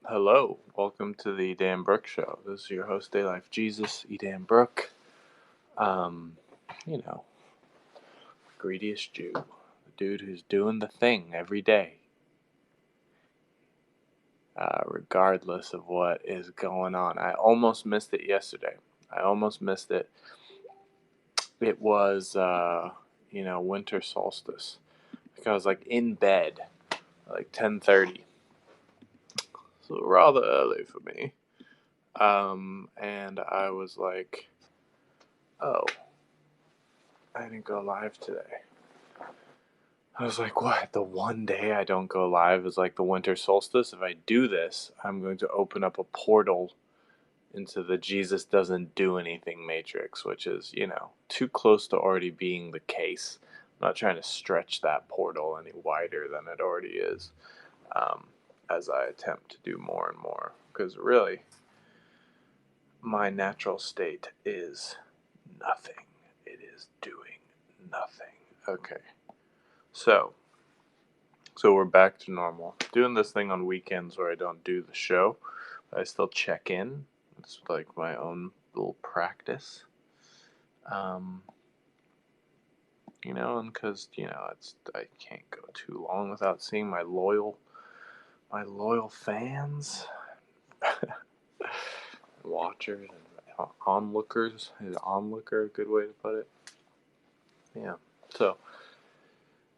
Hello, welcome to the Dan Brook Show. This is your host, Day Life Jesus, Dan Brook. Um, you know, greediest Jew, the dude who's doing the thing every day, regardless of what is going on. I almost missed it yesterday. I almost missed it. It was, winter solstice. I was like in bed, like 10:30, so rather early for me. And I was like, oh, I didn't go live today. I was like, what? The one day I don't go live is like the winter solstice. If I do this, I'm going to open up a portal into the Jesus doesn't do anything matrix, which is, too close to already being the case. I'm not trying to stretch that portal any wider than it already is, as I attempt to do more and more. Because really, my natural state is nothing. It is doing nothing. Okay. So we're back to normal. Doing this thing on weekends where I don't do the show, but I still check in. It's like my own little practice. And because I can't go too long without seeing my loyal fans, watchers, and onlookers. Is onlooker a good way to put it? Yeah. So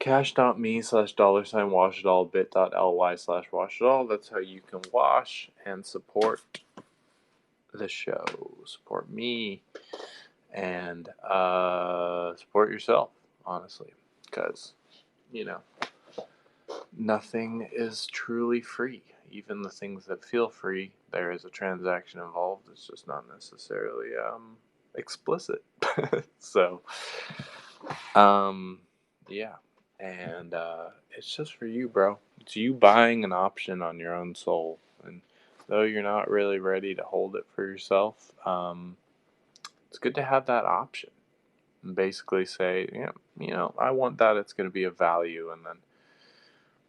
cash.me/$washitall, bit.ly/washitall. That's how you can wash and support the show, support me, and support yourself, honestly, because, nothing is truly free. Even the things that feel free, there is a transaction involved. It's just not necessarily explicit. So, yeah. And it's just for you, bro. It's you buying an option on your own soul. And though you're not really ready to hold it for yourself, it's good to have that option. And basically say, yeah, I want that. It's going to be a value. And then,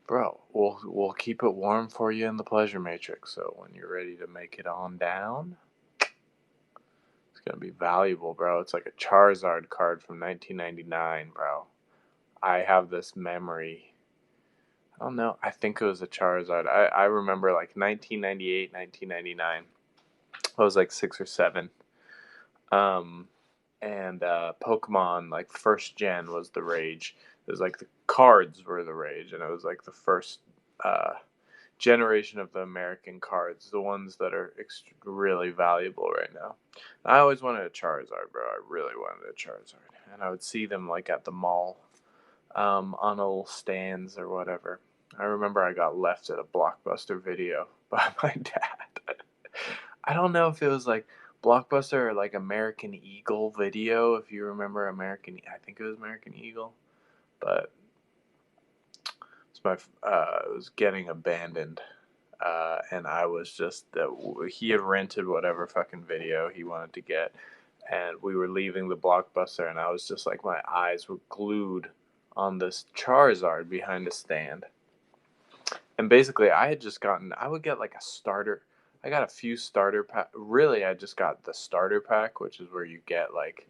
bro, we'll keep it warm for you in the pleasure matrix. So when you're ready to make it on down, it's going to be valuable, bro. It's like a Charizard card from 1999, bro. I have this memory. I don't know. I think it was a Charizard. I remember like 1998, 1999. I was like 6 or 7. And Pokemon, like first gen, was the rage. It was like the cards were the rage, and it was like the first generation of the American cards, the ones that are really valuable right now. I always wanted a Charizard, bro. I really wanted a Charizard, and I would see them like at the mall, on little stands or whatever. I remember I got left at a Blockbuster video by my dad. I don't know if it was like Blockbuster or like American Eagle video, if you remember I think it was American Eagle, but it was getting abandoned, and I was just he had rented whatever fucking video he wanted to get, and we were leaving the Blockbuster, and I was just like, my eyes were glued on this Charizard behind a stand. And basically, I would get like a starter. I got a few starter pack. Really, I just got the starter pack, which is where you get like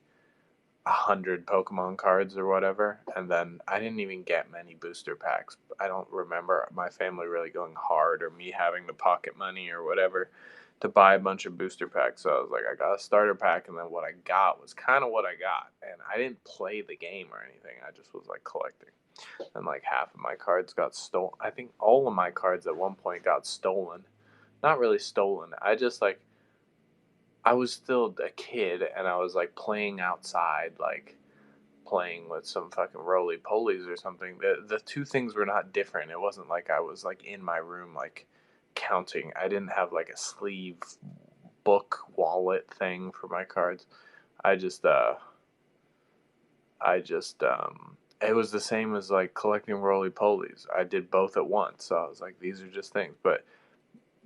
100 Pokemon cards or whatever. And then I didn't even get many booster packs. I don't remember my family really going hard or me having the pocket money or whatever to buy a bunch of booster packs. So I was like, I got a starter pack, and then what I got was kind of what I got. And I didn't play the game or anything. I just was like collecting. And like half of my cards got stolen. I think all of my cards at one point got stolen. Not really stolen. I was still a kid, and I was like playing outside, like playing with some fucking roly polies or something. The two things were not different. It wasn't like I was like in my room like counting. I didn't have like a sleeve book wallet thing for my cards. I just it was the same as like collecting roly polies. I did both at once. So I was like, these are just things. But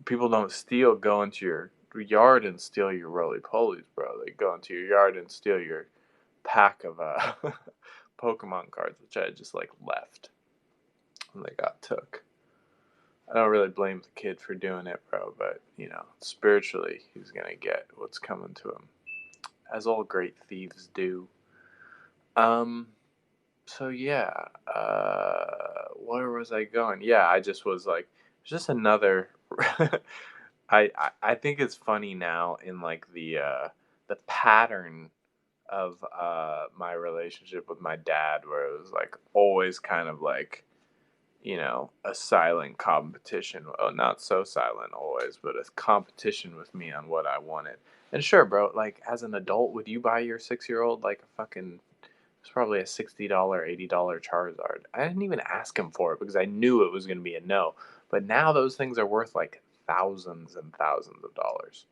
people don't go into your yard and steal your roly polies, bro. They go into your yard and steal your pack of Pokemon cards, which I just like left and they got took. I don't really blame the kid for doing it, bro, but, spiritually, he's gonna get what's coming to him, as all great thieves do. Um, so yeah, where was I going? Yeah, I just was like, just another. I think it's funny now in like the pattern of my relationship with my dad, where it was like always kind of like a silent competition. Well, not so silent always, but a competition with me on what I wanted. And sure, bro, like as an adult, would you buy your 6-year-old like a fucking, it's probably a $60, $80 Charizard? I didn't even ask him for it because I knew it was going to be a no. But now those things are worth like thousands and thousands of dollars.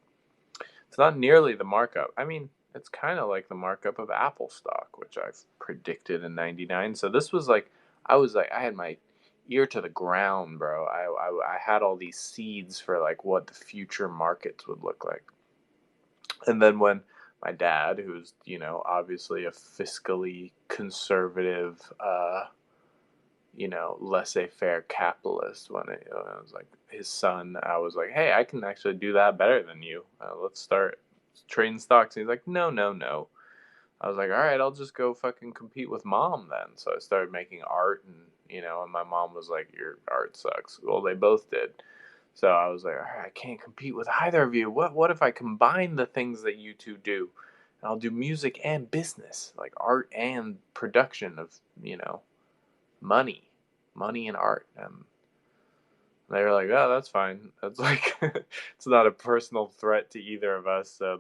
It's not nearly the markup. I mean, it's kind of like the markup of Apple stock, which I've predicted in '99. So this was like, I had my ear to the ground, bro. I had all these seeds for like what the future markets would look like. And then when my dad, who's, obviously a fiscally conservative, laissez-faire capitalist, when it was like his son, I was like, hey, I can actually do that better than you. Let's start trading stocks. And he's like, no, no, no. I was like, all right, I'll just go fucking compete with mom then. So I started making art, and my mom was like, your art sucks. Well, they both did. So I was like, all right, I can't compete with either of you. What if I combine the things that you two do? And I'll do music and business, like art and production of, money, money and art. And they were like, oh, that's fine. That's like, it's not a personal threat to either of us. So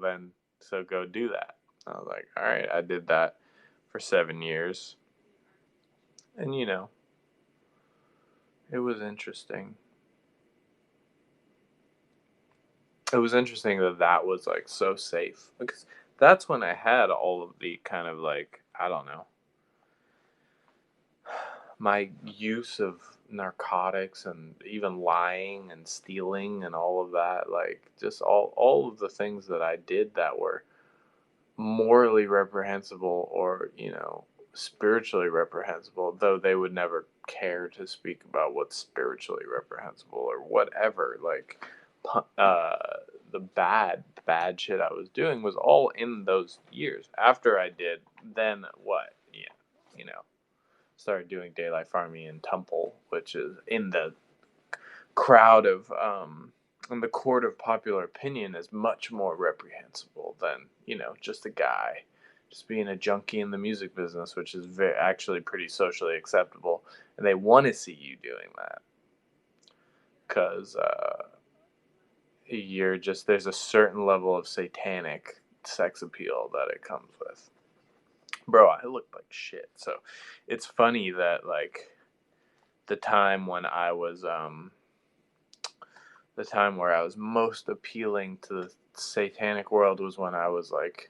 go do that. I was like, all right, I did that for 7 years. And, it was interesting. It was interesting that that was like so safe because that's when I had all of the kind of like, I don't know, my use of narcotics and even lying and stealing and all of that, like just all of the things that I did that were morally reprehensible or spiritually reprehensible, though they would never care to speak about what's spiritually reprehensible or whatever. Like uh the bad shit I was doing was all in those years. After I did, then what? Yeah, started doing daylight farming in Temple, which is in the crowd of in the court of popular opinion, is much more reprehensible than just a guy just being a junkie in the music business, which is actually pretty socially acceptable, and they want to see you doing that because you're just, there's a certain level of satanic sex appeal that it comes with. Bro, I looked like shit. So it's funny that like the time when I was the time where I was most appealing to the satanic world was when I was like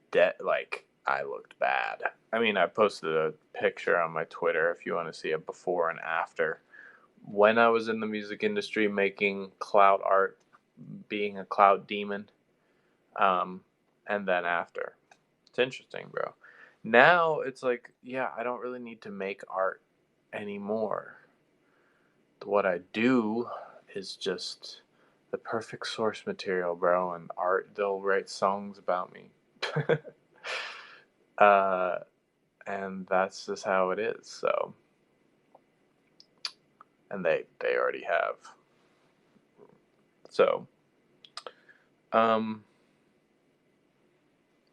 dead. Like I looked bad. I mean, I posted a picture on my Twitter if you want to see a before and after when I was in the music industry making cloud art, being a cloud demon, um, and then after. It's interesting, bro. Now it's like, yeah, I don't really need to make art anymore. What I do is just the perfect source material, bro, and art. They'll write songs about me. uh, and that's just how it is. So, and they already have. So, um,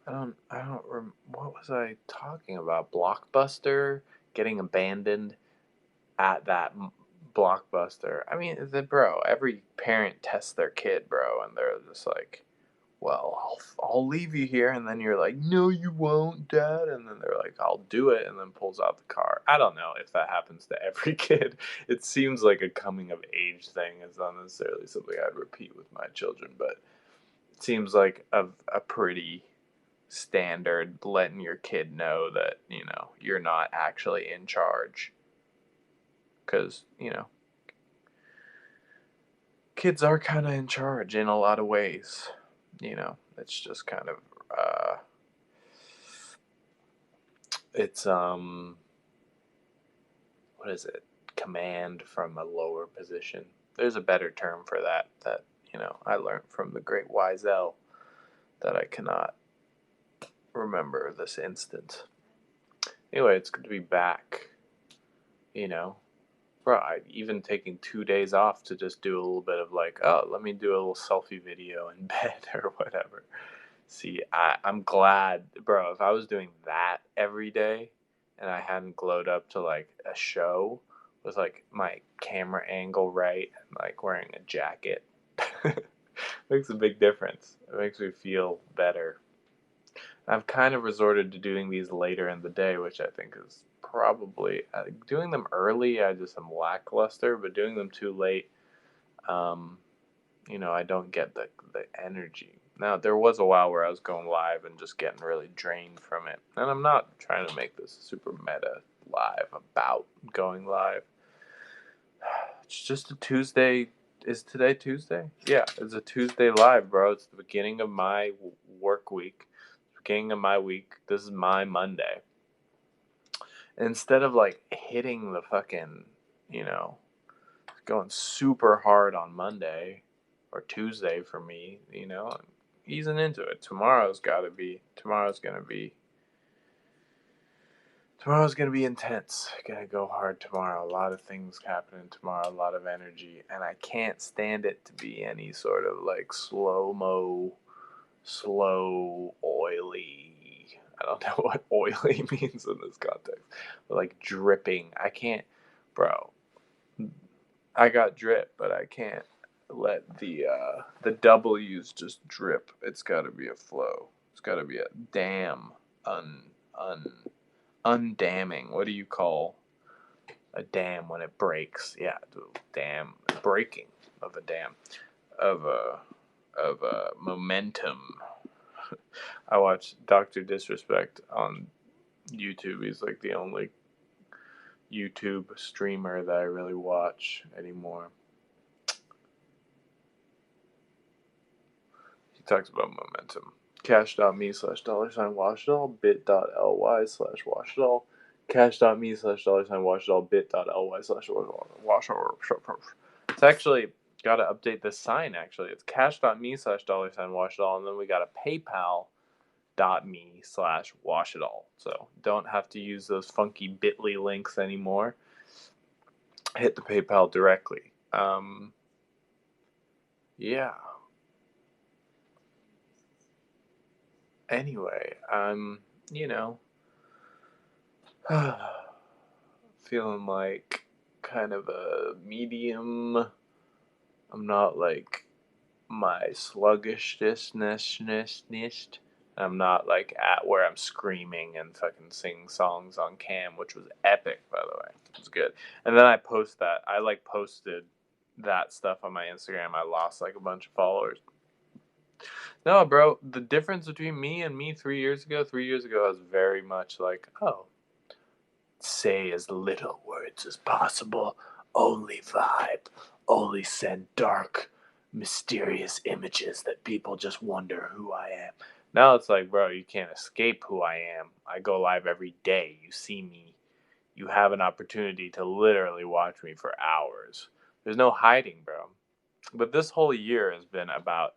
what was I talking about? Blockbuster getting abandoned at that Blockbuster. I mean, bro, every parent tests their kid, bro, and they're just like, well, I'll leave you here. And then you're like, no, you won't, Dad. And then they're like, I'll do it. And then pulls out the car. I don't know if that happens to every kid. It seems like a coming of age thing. It's not necessarily something I'd repeat with my children, but it seems like a pretty standard letting your kid know that, you're not actually in charge. Because, kids are kind of in charge in a lot of ways. It's just kind of, it's, what is it? command from a lower position. There's a better term for that I learned from the great Wiesel that I cannot remember this instant. Anyway, it's good to be back. You know, bro, even taking 2 days off to just do a little bit of like, oh, let me do a little selfie video in bed or whatever. See, I'm glad, bro, if I was doing that every day and I hadn't glowed up to like a show with like my camera angle right and like wearing a jacket, makes a big difference. It makes me feel better. I've kind of resorted to doing these later in the day, which I think is probably doing them early. I just am lackluster, but doing them too late, um, I don't get the energy. Now there was a while where I was going live and just getting really drained from it, and I'm not trying to make this super meta live about going live. It's just a Tuesday. Is today Tuesday? Yeah, it's a Tuesday live, bro. It's the beginning of my work week. Beginning of my week. This is my Monday. Instead of like hitting the fucking, going super hard on Monday or Tuesday for me, easing into it. Tomorrow's gonna be intense. Gonna go hard tomorrow. A lot of things happening tomorrow. A lot of energy, and I can't stand it to be any sort of like slow, oily. I don't know what oily means in this context, but like dripping. I can't, bro. I got drip, but I can't let the W's just drip. It's got to be a flow. It's got to be a dam undamming. What do you call a dam when it breaks? Yeah, dam breaking of a dam of a momentum. I watch Dr. Disrespect on YouTube. He's like the only YouTube streamer that I really watch anymore. He talks about momentum. Cash.me/$washitall, bit.ly/washitall, cash.me/$washitall, bit.ly/washitall. It's actually got to update this sign, actually. It's cash.me/$washitall, and then we got a paypal.me/washitall. So don't have to use those funky bit.ly links anymore. Hit the PayPal directly. Yeah. Anyway, I'm, feeling like kind of a medium. I'm not like my sluggishness. I'm not like at where I'm screaming and fucking singing songs on cam, which was epic, by the way. It was good. And then I posted that stuff on my Instagram. I lost like a bunch of followers. No, bro, the difference between me and me 3 years ago, I was very much like, oh, say as little words as possible, only vibe, only send dark, mysterious images that people just wonder who I am. Now it's like, bro, you can't escape who I am. I go live every day. You see me. You have an opportunity to literally watch me for hours. There's no hiding, bro. But this whole year has been about,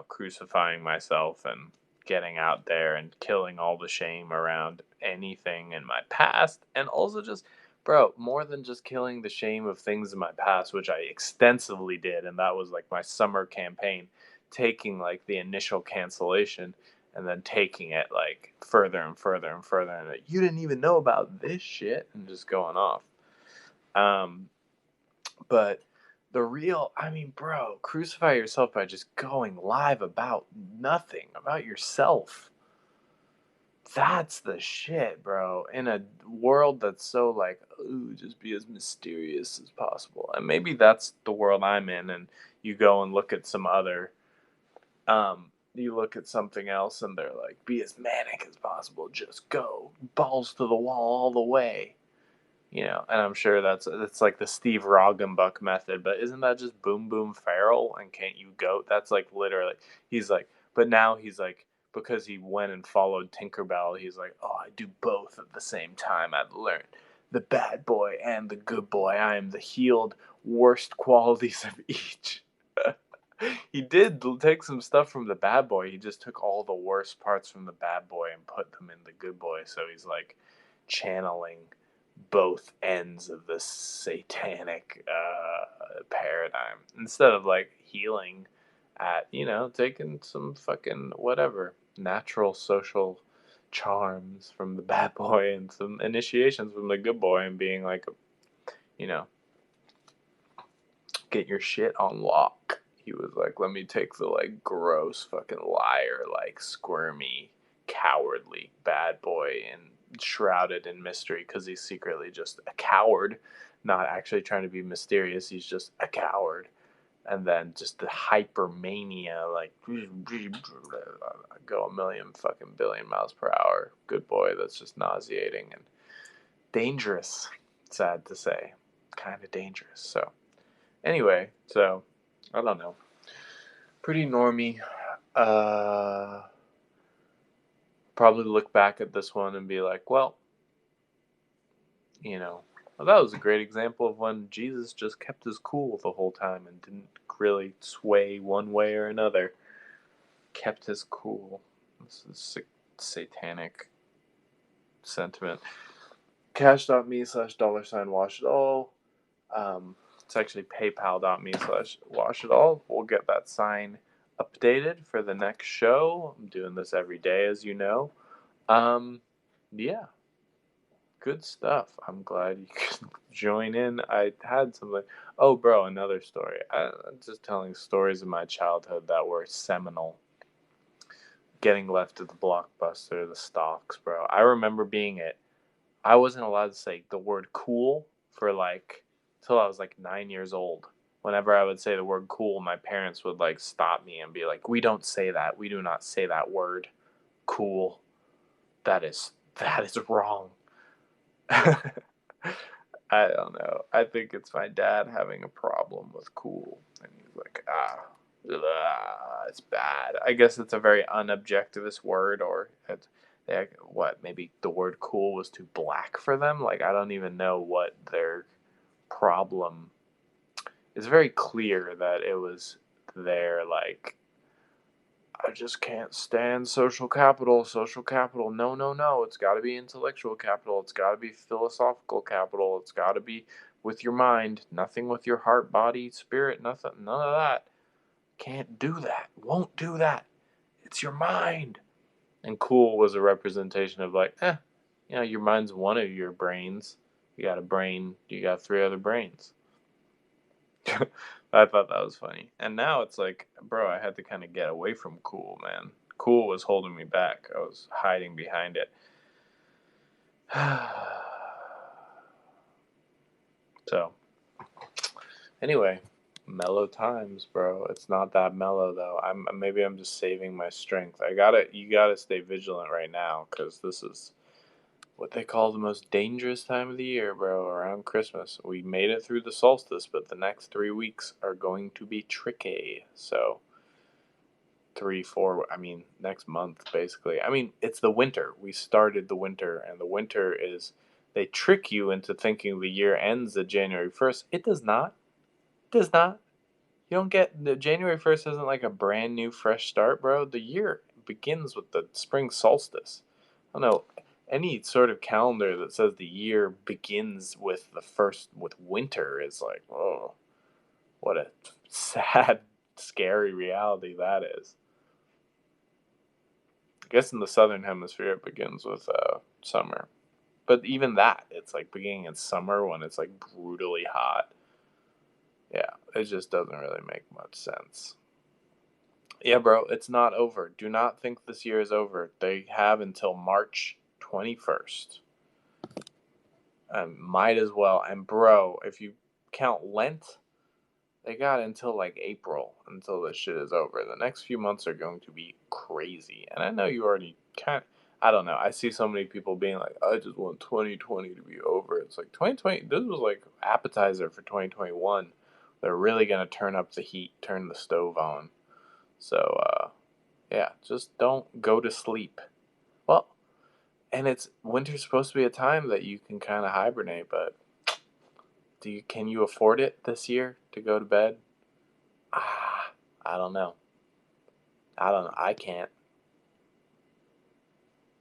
crucifying myself and getting out there and killing all the shame around anything in my past. And also just, bro, more than just killing the shame of things in my past, which I extensively did. And that was like my summer campaign, taking like the initial cancellation and then taking it like further and further and further. And like, you didn't even know about this shit, and just going off. But the real, bro, crucify yourself by just going live about nothing, about yourself. That's the shit, bro. In a world that's so like, ooh, just be as mysterious as possible. And maybe that's the world I'm in, and you go and look at some other, you look at something else and they're like, be as manic as possible, just go, balls to the wall all the way. And I'm sure that's like the Steve Roggenbuck method, but isn't that just boom boom feral and can't you goat? That's like literally, he's like, but now he's like, because he went and followed Tinkerbell, he's like, oh, I do both at the same time. I've learned the bad boy and the good boy. I am the healed worst qualities of each. He did take some stuff from the bad boy. He just took all the worst parts from the bad boy and put them in the good boy. So he's like channeling both ends of this satanic paradigm instead of like healing at, taking some fucking whatever natural social charms from the bad boy and some initiations from the good boy and being like, you know, get your shit on lock. He was like, let me take the like gross fucking liar, like squirmy, cowardly bad boy and shrouded in mystery because he's secretly just a coward, not actually trying to be mysterious. He's just a coward. And then just the hypermania, like go a million fucking billion miles per hour. Good boy, that's just nauseating and dangerous. Sad to say, kind of dangerous. So anyway, so I don't know. Pretty normy. Probably look back at this one and be like, well, that was a great example of when Jesus just kept his cool the whole time and didn't really sway one way or another. Kept his cool. This is satanic sentiment. Cash.me/$wash it all. It's actually paypal.me/wash it all. We'll get that sign updated for the next show. I'm doing this every day, as you know. Yeah. Good stuff. I'm glad you could join in. I had something. Oh, bro, another story. I'm just telling stories of my childhood that were seminal. Getting left at the Blockbuster, the stocks, bro. I remember I wasn't allowed to say the word cool for like till I was like 9 years old. Whenever I would say the word cool, my parents would like stop me and be like, "We don't say that. We do not say that word. Cool. That is wrong." I don't know. I think it's my dad having a problem with cool, and he's like, it's bad. I guess it's a very unobjectivist word, or it's maybe the word cool was too black for them. Like, I don't even know what their problem. It's very clear that it was their like, I just can't stand social capital. Social capital. No, no, no. It's got to be intellectual capital. It's got to be philosophical capital. It's got to be with your mind. Nothing with your heart, body, spirit. Nothing. None of that. Can't do that. Won't do that. It's your mind. And cool was a representation of like, your mind's one of your brains. You got a brain. You got 3 other brains. I thought that was funny. And now it's like, bro, I had to kind of get away from cool, man. Cool was holding me back. I was hiding behind it. So, anyway, mellow times, bro. It's not that mellow though. Maybe I'm just saving my strength. You gotta stay vigilant right now because this is what they call the most dangerous time of the year, bro, around Christmas. We made it through the solstice, but the next 3 weeks are going to be tricky. So, 3, 4, next month, basically. It's the winter. We started the winter, and the winter is, they trick you into thinking the year ends at January 1st. It does not. It does not. You don't get, the January 1st isn't like a brand new, fresh start, bro. The year begins with the spring solstice. I don't know. Any sort of calendar that says the year begins with with winter is like, oh, what a sad, scary reality that is. I guess in the southern hemisphere it begins with summer. But even that, it's like beginning in summer when it's like brutally hot. Yeah, it just doesn't really make much sense. Yeah, bro, it's not over. Do not think this year is over. They have until March 21st. Might as well. And bro, if you count Lent, they got until like April until this shit is over. The next few months are going to be crazy. And I know you already I don't know. I see so many people being like, I just want 2020 to be over. It's like 2020, this was like appetizer for 2021. They're really going to turn up the heat, turn the stove on. So, yeah, just don't go to sleep. Well, And winter's supposed to be a time that you can kind of hibernate, but can you afford it this year to go to bed? Ah, I don't know. I can't.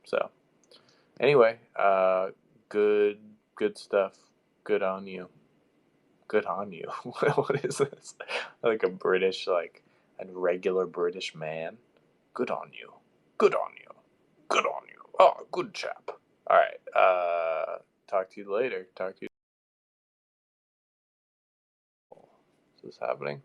So anyway, good stuff. Good on you. Good on you. What is this? Like a regular British man. Good on you. Good on you. Good on you. Oh, good chap. All right. Talk to you later. Talk to you. Is this happening?